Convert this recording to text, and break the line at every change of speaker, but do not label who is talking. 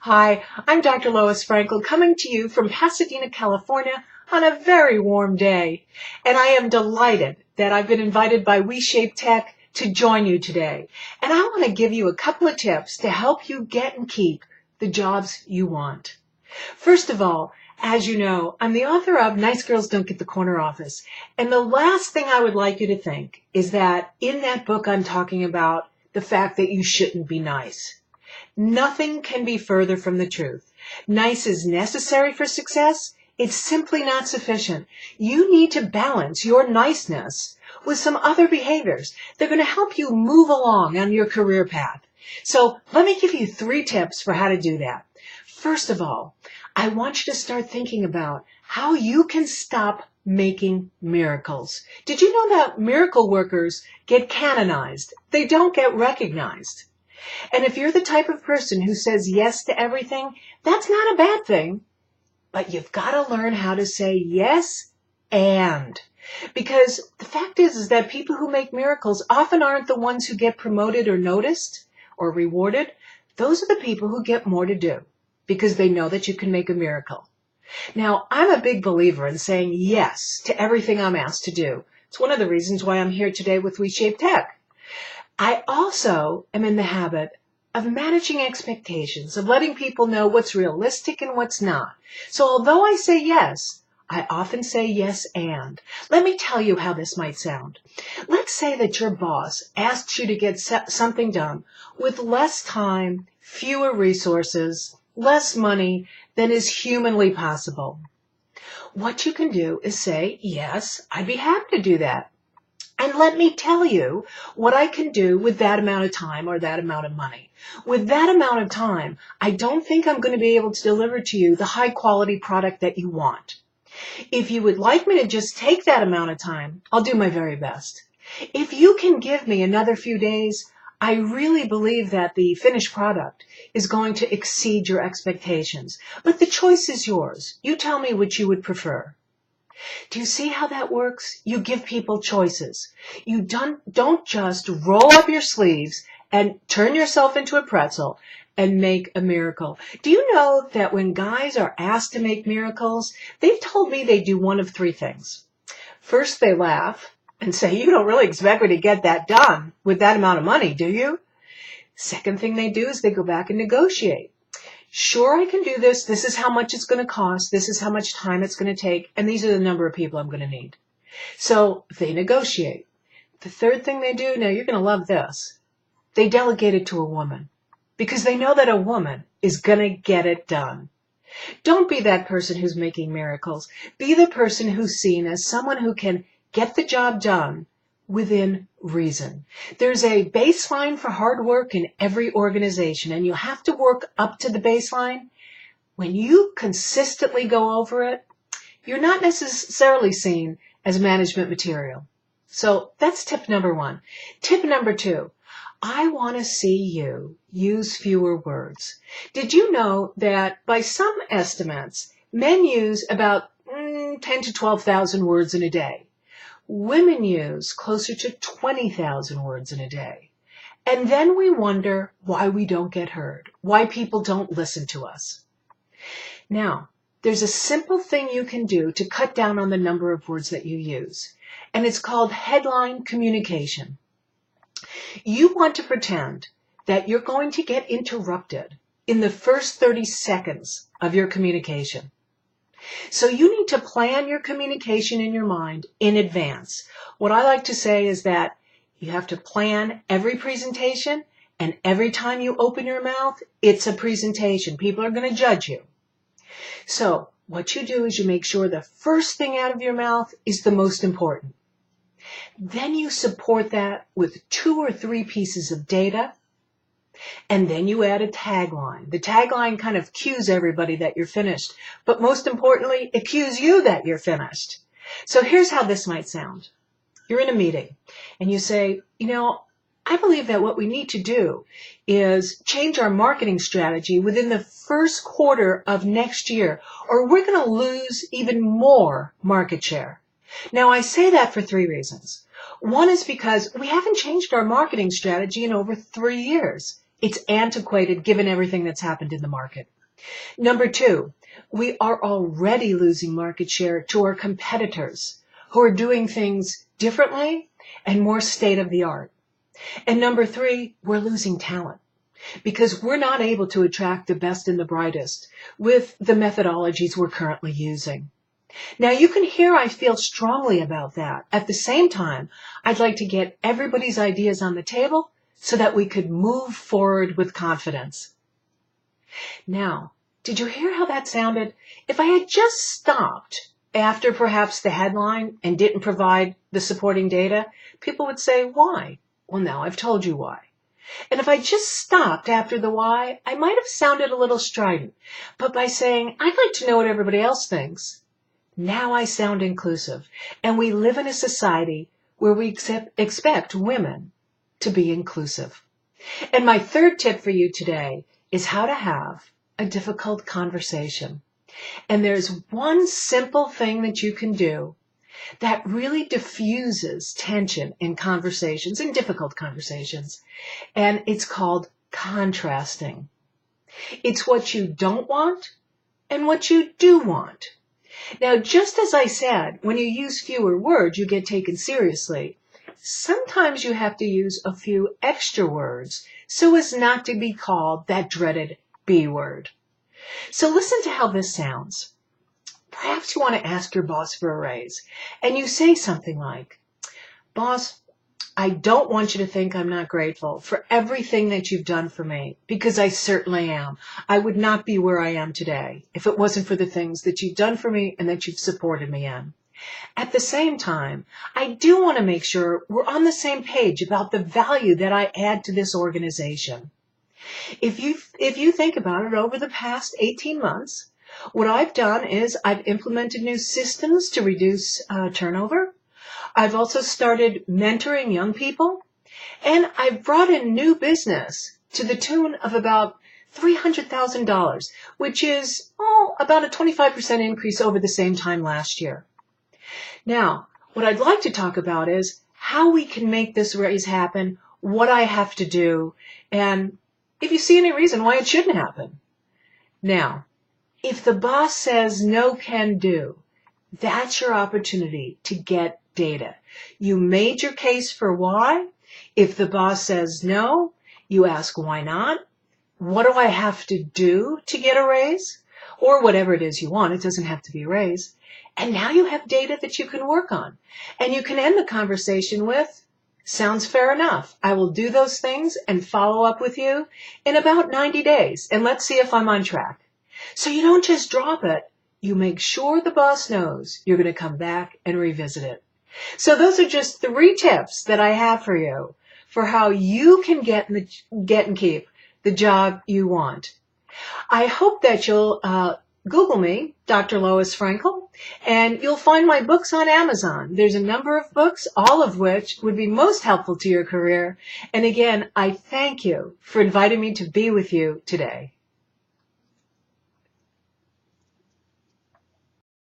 Hi, I'm Dr. Lois Frankel coming to you from Pasadena, California on a very warm day. And I am delighted that I've been invited by WeShape Tech to join you today. And I want to give you a couple of tips to help you get and keep the jobs you want. First of all, as you know, I'm the author of Nice Girls Don't Get the Corner Office. And the last thing I would like you to think is that in that book I'm talking about the fact that you shouldn't be nice. Nothing can be further from the truth. Nice is necessary for success. It's simply not sufficient. You need to balance your niceness with some other behaviors. They're going to help you move along on your career path. So let me give you 3 tips for how to do that. First of all, I want you to start thinking about how you can stop making miracles. Did you know that miracle workers get canonized? They don't get recognized. And if you're the type of person who says yes to everything, that's not a bad thing. But you've got to learn how to say yes and. Because the fact is that people who make miracles often aren't the ones who get promoted or noticed or rewarded. Those are the people who get more to do because they know that you can make a miracle. Now, I'm a big believer in saying yes to everything I'm asked to do. It's one of the reasons why I'm here today with WeShape Tech. I also am in the habit of managing expectations, of letting people know what's realistic and what's not. So although I say yes, I often say yes and. Let me tell you how this might sound. Let's say that your boss asks you to get something done with less time, fewer resources, less money than is humanly possible. What you can do is say, yes, I'd be happy to do that. And let me tell you what I can do with that amount of time or that amount of money. With that amount of time, I don't think I'm going to be able to deliver to you the high quality product that you want. If you would like me to just take that amount of time, I'll do my very best. If you can give me another few days, I really believe that the finished product is going to exceed your expectations. But the choice is yours. You tell me what you would prefer. Do you see how that works? You give people choices. You don't just roll up your sleeves and turn yourself into a pretzel and make a miracle. Do you know that when guys are asked to make miracles, they've told me they do one of 3 things. First, they laugh and say, you don't really expect me to get that done with that amount of money, do you? Second thing they do is they go back and negotiate. Sure, I can do this. This is how much it's going to cost. This is how much time it's going to take. And these are the number of people I'm going to need. So they negotiate. The third thing they do, now you're going to love this. They delegate it to a woman because they know that a woman is going to get it done. Don't be that person who's making miracles. Be the person who's seen as someone who can get the job done within reason. There's a baseline for hard work in every organization, and you have to work up to the baseline. When you consistently go over it, you're not necessarily seen as management material. So that's tip number 1. Tip number 2, I want to see you use fewer words. Did you know that by some estimates, men use about 10 to 12,000 words in a day? Women use closer to 20,000 words in a day. And then we wonder why we don't get heard, why people don't listen to us. Now, there's a simple thing you can do to cut down on the number of words that you use, and it's called headline communication. You want to pretend that you're going to get interrupted in the first 30 seconds of your communication. So you need to plan your communication in your mind in advance. What I like to say is that you have to plan every presentation, and every time you open your mouth, it's a presentation. People are going to judge you. So what you do is you make sure the first thing out of your mouth is the most important. Then you support that with 2 or 3 pieces of data. And then you add a tagline. The tagline kind of cues everybody that you're finished. But most importantly, it cues you that you're finished. So here's how this might sound. You're in a meeting and you say, I believe that what we need to do is change our marketing strategy within the first quarter of next year, or we're going to lose even more market share. Now, I say that for 3 reasons. One is because we haven't changed our marketing strategy in over 3 years. It's antiquated given everything that's happened in the market. Number two, we are already losing market share to our competitors who are doing things differently and more state of the art. And number three, we're losing talent because we're not able to attract the best and the brightest with the methodologies we're currently using. Now you can hear I feel strongly about that. At the same time, I'd like to get everybody's ideas on the table so that we could move forward with confidence. Now, did you hear how that sounded? If I had just stopped after perhaps the headline and didn't provide the supporting data, people would say, why? Well, now I've told you why. And if I just stopped after the why, I might have sounded a little strident. But by saying, I'd like to know what everybody else thinks, now I sound inclusive. And we live in a society where we expect women to be inclusive. And my third tip for you today is how to have a difficult conversation. And there's one simple thing that you can do that really diffuses tension in conversations, in difficult conversations. And it's called contrasting. It's what you don't want and what you do want. Now, just as I said, when you use fewer words, you get taken seriously. Sometimes you have to use a few extra words so as not to be called that dreaded B word. So listen to how this sounds. Perhaps you want to ask your boss for a raise, and you say something like, Boss, I don't want you to think I'm not grateful for everything that you've done for me, because I certainly am. I would not be where I am today if it wasn't for the things that you've done for me and that you've supported me in. At the same time, I do want to make sure we're on the same page about the value that I add to this organization. If you think about it, over the past 18 months, what I've done is I've implemented new systems to reduce turnover. I've also started mentoring young people, and I've brought in new business to the tune of about $300,000, which is about a 25% increase over the same time last year. Now, what I'd like to talk about is how we can make this raise happen, what I have to do, and if you see any reason why it shouldn't happen. Now, if the boss says no can do, that's your opportunity to get data. You made your case for why. If the boss says no, you ask why not. What do I have to do to get a raise? Or whatever it is you want. It doesn't have to be a raise. And now you have data that you can work on. And you can end the conversation with, sounds fair enough. I will do those things and follow up with you in about 90 days. And let's see if I'm on track. So you don't just drop it. You make sure the boss knows you're going to come back and revisit it. So those are just 3 tips that I have for you for how you can get and keep the job you want. I hope that you'll Google me, Dr. Lois Frankel, and you'll find my books on Amazon. There's a number of books, all of which would be most helpful to your career. And again, I thank you for inviting me to be with you today.